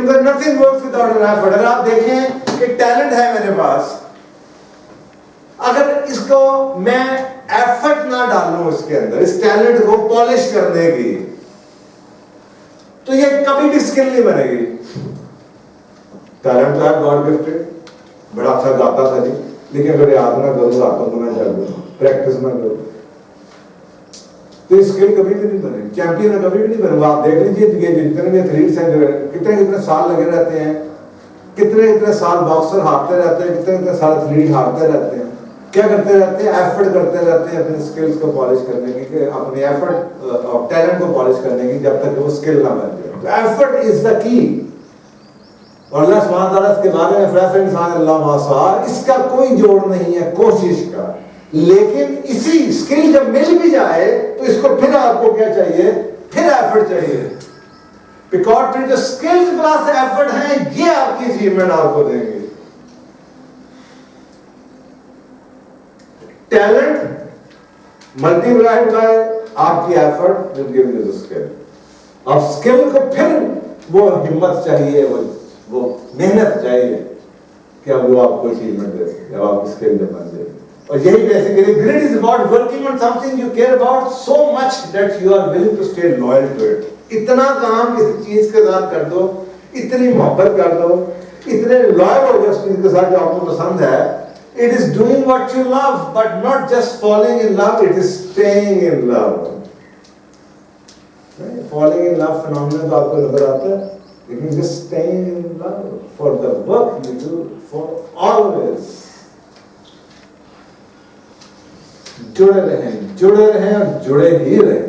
because nothing works without an effort. अगर आप देखें कि टैलेंट है मेरे पास, अगर इसको मैं एफर्ट ना डालूं इसके अंदर, इस टैलेंट को पॉलिश करने की, तो ये कभी भी स्किल नहीं बनेगी। टैलेंट तो है गॉड गिफ्टेड, बड़ा अच्छा गाता था जी, लेकिन अगर याद ना करूँ, हाथों को ना चल दूँ, प्रैक्टिस ना करूँ, तो स्किल कभी भी नहीं बनेगी, चैंपियन कभी भी नहीं बनूंगा। आप देख लीजिए ये जितने भी एथलीट्स हैं जो कितने साल लगे रहते हैं, कितने साल बॉक्सर हारते रहते हैं, कितने साल एथलीट हारते रहते हैं, क्या करते रहते हैं, एफर्ट करते रहते हैं अपने स्किल्स को पॉलिश करने की, अपने एफर्ट टैलेंट को पॉलिश करने की, जब तक वो स्किल ना बन जाए। तो एफर्ट इज द की। और अल्लाह सुब्हानहू व तआला इसके बारे में फरमाता है इंसान अल्लाह मासा, इसका कोई जोड़ नहीं है कोशिश का। लेकिन इसी स्किल जब मिल भी जाए तो इसको फिर आपको क्या चाहिए, फिर एफर्ट चाहिए, बिकॉज फिर जो स्किल्स प्लस एफर्ट है ये आपकी अचीवमेंट आपको देंगे। टैलेंट मल्टीप्लाइड बाय आपकी effort will give you the skill. अब स्किल को फिर वो हिम्मत चाहिए, वो मेहनत चाहिए कि अब वो आपको अचीवमेंट दे सके, अब आपकी स्किल बन जाए। और यही basically grid is about working on something you care about so much that you are willing to stay loyal to it. इतना काम किसी चीज के साथ कर दो, इतनी मोहब्बत कर दो, इतने लॉयल हो गए उस चीज के साथ जो आपको पसंद है। It is doing what you love, but not just falling in love, it is staying in love. Falling in love phenomenon तो आपको नजर आता है, लेकिन just staying in love for the work you do for always. जुड़े रहें और जुड़े ही रहें।